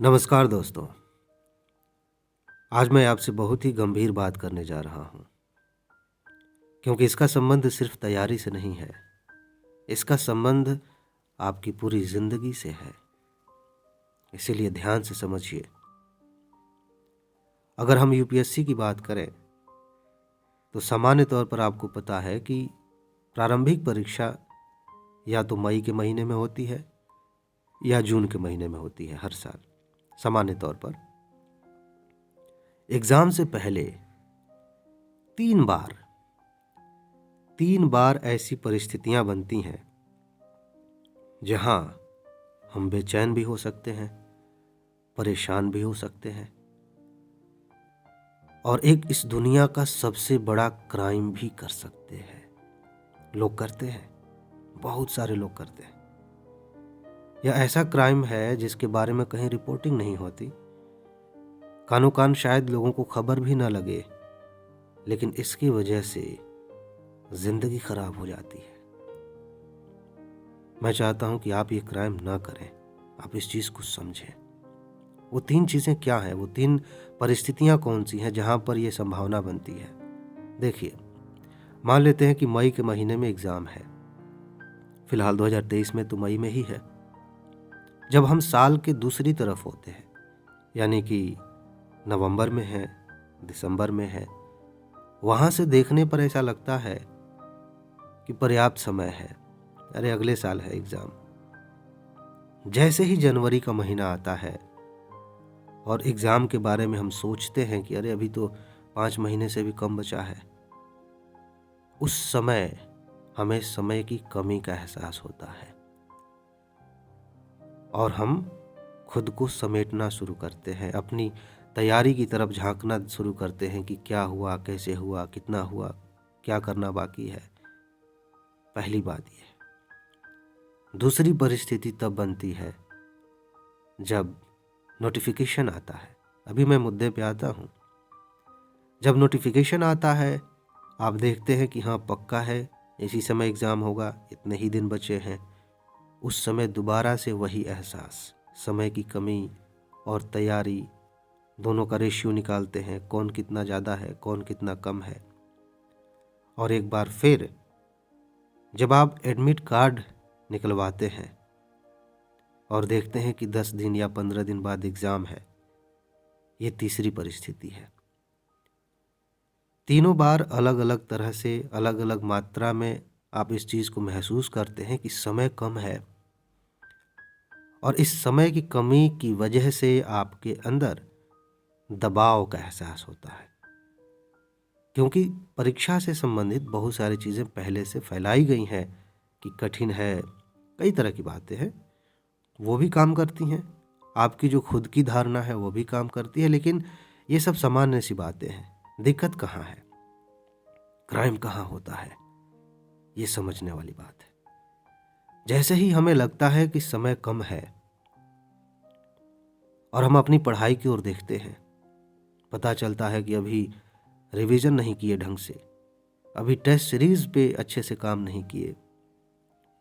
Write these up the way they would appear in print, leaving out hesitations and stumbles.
नमस्कार दोस्तों। आज मैं आपसे बहुत ही गंभीर बात करने जा रहा हूँ, क्योंकि इसका संबंध सिर्फ तैयारी से नहीं है। इसका संबंध आपकी पूरी जिंदगी से है। इसीलिए ध्यान से समझिए। अगर हम यूपीएससी की बात करें तो सामान्य तौर पर आपको पता है कि प्रारंभिक परीक्षा या तो मई के महीने में होती है या जून के महीने में होती है हर साल। सामान्य तौर पर एग्जाम से पहले तीन बार ऐसी परिस्थितियां बनती हैं जहां हम बेचैन भी हो सकते हैं, परेशान भी हो सकते हैं और एक इस दुनिया का सबसे बड़ा क्राइम भी कर सकते हैं। लोग करते हैं, बहुत सारे लोग करते हैं। यह ऐसा क्राइम है जिसके बारे में कहीं रिपोर्टिंग नहीं होती, कानो कान शायद लोगों को खबर भी ना लगे, लेकिन इसकी वजह से जिंदगी खराब हो जाती है। मैं चाहता हूं कि आप ये क्राइम ना करें, आप इस चीज को समझें। वो तीन चीजें क्या हैं, वो तीन परिस्थितियां कौन सी हैं जहां पर यह संभावना बनती है। देखिए, मान लेते हैं कि मई के महीने में एग्जाम है। फिलहाल 2023 में तो मई में ही है। जब हम साल के दूसरी तरफ होते हैं, यानी कि नवंबर में है, दिसंबर में है, वहां से देखने पर ऐसा लगता है कि पर्याप्त समय है, अरे अगले साल है एग्जाम। जैसे ही जनवरी का महीना आता है और एग्जाम के बारे में हम सोचते हैं कि अरे अभी तो 5 महीने से भी कम बचा है, उस समय हमें समय की कमी का एहसास होता है और हम खुद को समेटना शुरू करते हैं, अपनी तैयारी की तरफ झांकना शुरू करते हैं कि क्या हुआ, कैसे हुआ, कितना हुआ, क्या करना बाकी है। पहली बात यह है। दूसरी परिस्थिति तब बनती है जब नोटिफिकेशन आता है। अभी मैं मुद्दे पे आता हूँ। जब नोटिफिकेशन आता है, आप देखते हैं कि हाँ पक्का है, इसी समय एग्ज़ाम होगा, इतने ही दिन बचे हैं। उस समय दोबारा से वही एहसास, समय की कमी और तैयारी, दोनों का रेशियो निकालते हैं, कौन कितना ज़्यादा है, कौन कितना कम है। और एक बार फिर जब आप एडमिट कार्ड निकलवाते हैं और देखते हैं कि 10 दिन या 15 दिन बाद एग्ज़ाम है, ये तीसरी परिस्थिति है। तीनों बार अलग अलग तरह से, अलग अलग मात्रा में आप इस चीज़ को महसूस करते हैं कि समय कम है और इस समय की कमी की वजह से आपके अंदर दबाव का एहसास होता है, क्योंकि परीक्षा से संबंधित बहुत सारी चीज़ें पहले से फैलाई गई हैं कि कठिन है, कई तरह की बातें हैं, वो भी काम करती हैं। आपकी जो खुद की धारणा है वो भी काम करती है, लेकिन ये सब सामान्य सी बातें हैं। दिक्कत कहाँ है, क्राइम कहाँ होता है, ये समझने वाली बात है। जैसे ही हमें लगता है कि समय कम है और हम अपनी पढ़ाई की ओर देखते हैं, पता चलता है कि अभी रिवीजन नहीं किए ढंग से, अभी टेस्ट सीरीज पे अच्छे से काम नहीं किए,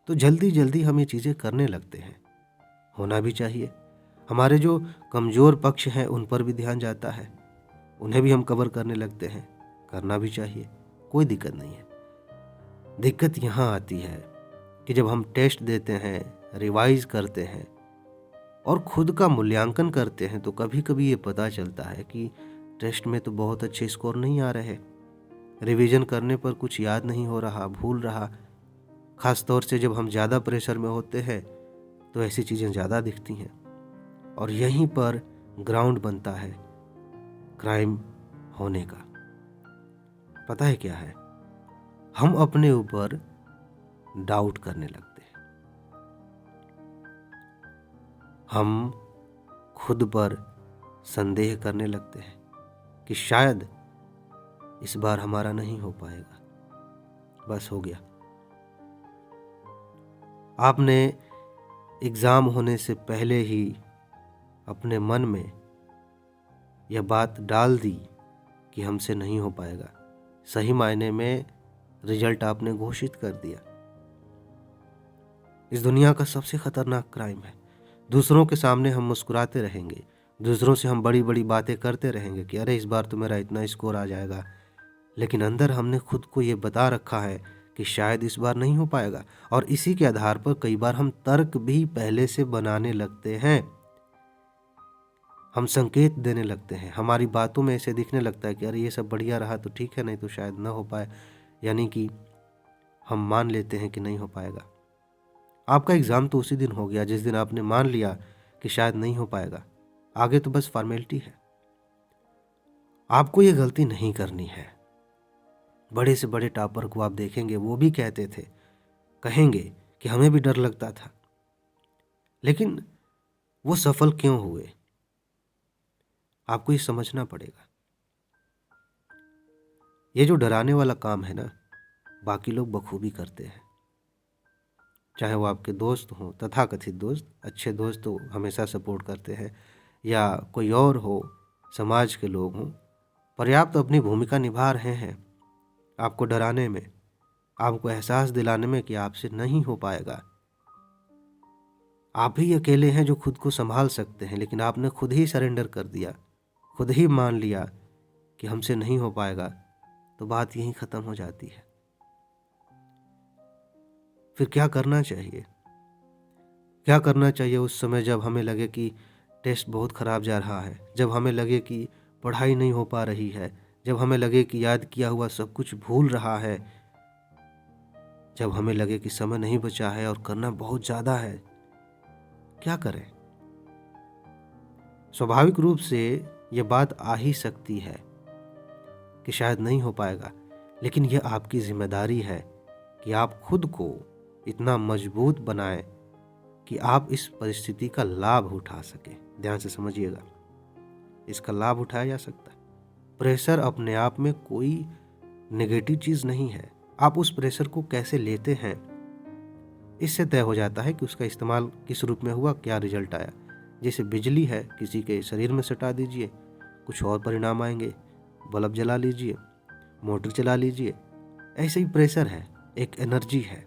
तो जल्दी जल्दी हम ये चीज़ें करने लगते हैं। होना भी चाहिए। हमारे जो कमज़ोर पक्ष हैं उन पर भी ध्यान जाता है, उन्हें भी हम कवर करने लगते हैं, करना भी चाहिए, कोई दिक्कत नहीं है। दिक्कत यहाँ आती है कि जब हम टेस्ट देते हैं, रिवाइज करते हैं और खुद का मूल्यांकन करते हैं, तो कभी कभी ये पता चलता है कि टेस्ट में तो बहुत अच्छे स्कोर नहीं आ रहे, रिवीजन करने पर कुछ याद नहीं हो रहा, भूल रहा। ख़ास तौर से जब हम ज़्यादा प्रेशर में होते हैं तो ऐसी चीज़ें ज़्यादा दिखती हैं और यहीं पर ग्राउंड बनता है क्राइम होने का। पता है क्या है, हम अपने ऊपर डाउट करने लगते हैं, हम खुद पर संदेह करने लगते हैं कि शायद इस बार हमारा नहीं हो पाएगा, बस हो गया। आपने एग्ज़ाम होने से पहले ही अपने मन में यह बात डाल दी कि हमसे नहीं हो पाएगा। सही मायने में रिजल्ट आपने घोषित कर दिया। इस दुनिया का सबसे खतरनाक क्राइम है दूसरों के सामने हम मुस्कुराते रहेंगे, दूसरों से हम बड़ी बड़ी बातें करते रहेंगे कि अरे इस बार तो मेरा इतना स्कोर आ जाएगा, लेकिन अंदर हमने खुद को ये बता रखा है कि शायद इस बार नहीं हो पाएगा। और इसी के आधार पर कई बार हम तर्क भी पहले से बनाने लगते हैं, हम संकेत देने लगते हैं, हमारी बातों में ऐसे दिखने लगता है कि अरे ये सब बढ़िया रहा तो ठीक है, नहीं तो शायद ना हो पाए, यानी कि हम मान लेते हैं कि नहीं हो पाएगा। आपका एग्ज़ाम तो उसी दिन हो गया जिस दिन आपने मान लिया कि शायद नहीं हो पाएगा, आगे तो बस फॉर्मेलिटी है। आपको ये गलती नहीं करनी है। बड़े से बड़े टॉपर को आप देखेंगे, वो भी कहते थे, कहेंगे कि हमें भी डर लगता था, लेकिन वो सफल क्यों हुए? आपको ये समझना पड़ेगा। ये जो डराने वाला काम है ना, बाकी लोग बखूबी करते हैं, चाहे वो आपके दोस्त हों, तथाकथित दोस्त, अच्छे दोस्त तो हमेशा सपोर्ट करते हैं, या कोई और हो, समाज के लोग हों, पर्याप्त अपनी भूमिका निभा रहे हैं आपको डराने में, आपको एहसास दिलाने में कि आपसे नहीं हो पाएगा। आप ही अकेले हैं जो खुद को संभाल सकते हैं, लेकिन आपने खुद ही सरेंडर कर दिया, खुद ही मान लिया कि हमसे नहीं हो पाएगा, तो बात यहीं ख़त्म हो जाती है। फिर क्या करना चाहिए? क्या करना चाहिए उस समय जब हमें लगे कि टेस्ट बहुत ख़राब जा रहा है, जब हमें लगे कि पढ़ाई नहीं हो पा रही है, जब हमें लगे कि याद किया हुआ सब कुछ भूल रहा है, जब हमें लगे कि समय नहीं बचा है और करना बहुत ज़्यादा है? क्या करें? स्वाभाविक रूप से ये बात आ ही सकती है कि शायद नहीं हो पाएगा, लेकिन यह आपकी जिम्मेदारी है कि आप खुद को इतना मजबूत बनाएं कि आप इस परिस्थिति का लाभ उठा सकें। ध्यान से समझिएगा, इसका लाभ उठाया जा सकता है। प्रेशर अपने आप में कोई नेगेटिव चीज़ नहीं है, आप उस प्रेशर को कैसे लेते हैं इससे तय हो जाता है कि उसका इस्तेमाल किस रूप में हुआ, क्या रिजल्ट आया। जैसे बिजली है, किसी के शरीर में सटा दीजिए, कुछ और परिणाम आएंगे। बल्ब जला लीजिए, मोटर चला लीजिए, ऐसे ही प्रेशर है, एक एनर्जी है,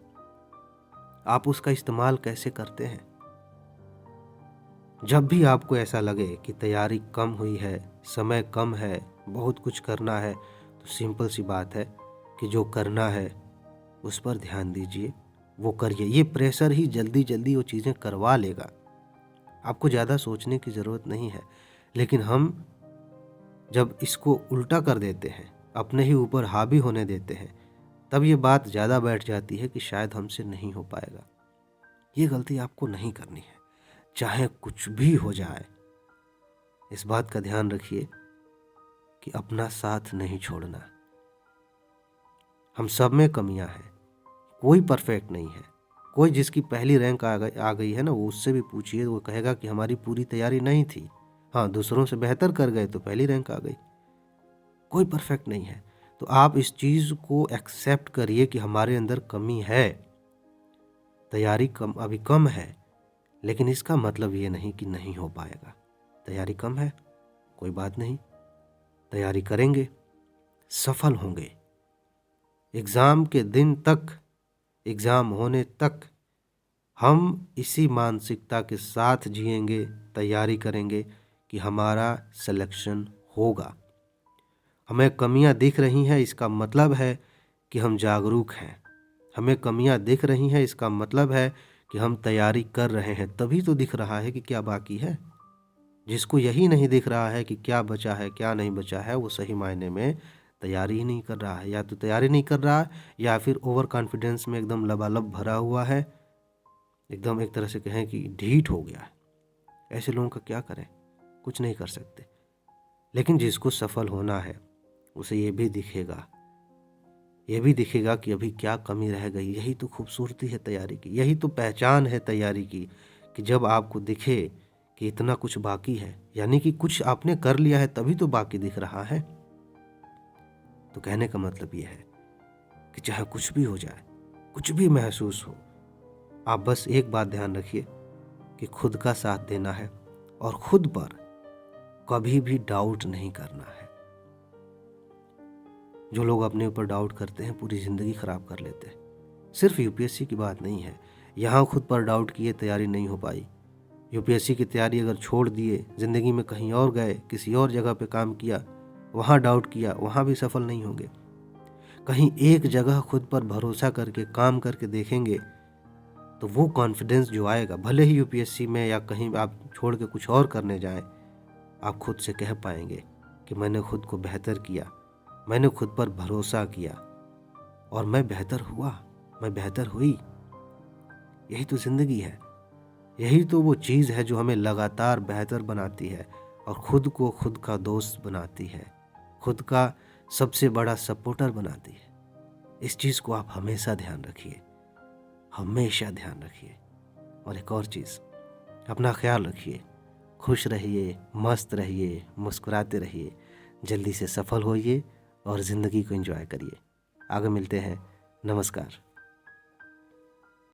आप उसका इस्तेमाल कैसे करते हैं। जब भी आपको ऐसा लगे कि तैयारी कम हुई है, समय कम है, बहुत कुछ करना है, तो सिंपल सी बात है कि जो करना है उस पर ध्यान दीजिए, वो करिए। ये प्रेशर ही जल्दी जल्दी वो चीज़ें करवा लेगा, आपको ज़्यादा सोचने की ज़रूरत नहीं है। लेकिन हम जब इसको उल्टा कर देते हैं, अपने ही ऊपर हावी होने देते हैं, तब ये बात ज़्यादा बैठ जाती है कि शायद हमसे नहीं हो पाएगा। ये गलती आपको नहीं करनी है, चाहे कुछ भी हो जाए। इस बात का ध्यान रखिए कि अपना साथ नहीं छोड़ना। हम सब में कमियां हैं, कोई परफेक्ट नहीं है। कोई जिसकी पहली रैंक आ गई है ना, वो उससे भी पूछिए, वो कहेगा कि हमारी पूरी तैयारी नहीं थी। हाँ, दूसरों से बेहतर कर गए तो पहली रैंक आ गई। कोई परफेक्ट नहीं है, तो आप इस चीज़ को एक्सेप्ट करिए कि हमारे अंदर कमी है, तैयारी अभी कम है, लेकिन इसका मतलब ये नहीं कि नहीं हो पाएगा। तैयारी कम है, कोई बात नहीं, तैयारी करेंगे, सफल होंगे। एग्ज़ाम के दिन तक, एग्ज़ाम होने तक हम इसी मानसिकता के साथ जिएंगे, तैयारी करेंगे कि हमारा सिलेक्शन होगा। हमें कमियां दिख रही हैं, इसका मतलब है कि हम जागरूक हैं। हमें कमियां दिख रही हैं, इसका मतलब है कि हम तैयारी कर रहे हैं। तभी तो दिख रहा है कि क्या बाकी है। जिसको यही नहीं दिख रहा है कि क्या बचा है, क्या नहीं बचा है, वो सही मायने में तैयारी ही नहीं कर रहा है। या तो तैयारी नहीं कर रहा है, या फिर ओवर कॉन्फिडेंस में एकदम लबालब भरा हुआ है, एकदम एक तरह से कहें कि ढीठ हो गया है। ऐसे लोगों का क्या करें? कुछ नहीं कर सकते। लेकिन जिसको सफल होना है उसे ये भी दिखेगा, ये भी दिखेगा कि अभी क्या कमी रह गई। यही तो खूबसूरती है तैयारी की, यही तो पहचान है तैयारी की, कि जब आपको दिखे कि इतना कुछ बाकी है, यानी कि कुछ आपने कर लिया है तभी तो बाकी दिख रहा है। तो कहने का मतलब ये है कि चाहे कुछ भी हो जाए, कुछ भी महसूस हो, आप बस एक बात ध्यान रखिए कि खुद का साथ देना है और खुद पर कभी भी डाउट नहीं करना है। जो लोग अपने ऊपर डाउट करते हैं पूरी ज़िंदगी ख़राब कर लेते हैं। सिर्फ यूपीएससी की बात नहीं है, यहाँ खुद पर डाउट किए तैयारी नहीं हो पाई, यूपीएससी की तैयारी अगर छोड़ दिए, ज़िंदगी में कहीं और गए, किसी और जगह पे काम किया, वहाँ डाउट किया, वहाँ भी सफल नहीं होंगे। कहीं एक जगह खुद पर भरोसा करके काम करके देखेंगे तो वो कॉन्फिडेंस जो आएगा, भले ही यूपीएससी में या कहीं आप छोड़ के कुछ और करने जाएं, आप खुद से कह पाएंगे कि मैंने खुद को बेहतर किया, मैंने खुद पर भरोसा किया और मैं बेहतर हुआ, मैं बेहतर हुई। यही तो ज़िंदगी है, यही तो वो चीज़ है जो हमें लगातार बेहतर बनाती है और खुद को खुद का दोस्त बनाती है, खुद का सबसे बड़ा सपोर्टर बनाती है। इस चीज़ को आप हमेशा ध्यान रखिए, हमेशा ध्यान रखिए। और एक और चीज़, अपना ख्याल रखिए, खुश रहिए, मस्त रहिए, मुस्कुराते रहिए, जल्दी से सफल होइए और ज़िंदगी को एंजॉय करिए। आगे मिलते हैं। नमस्कार।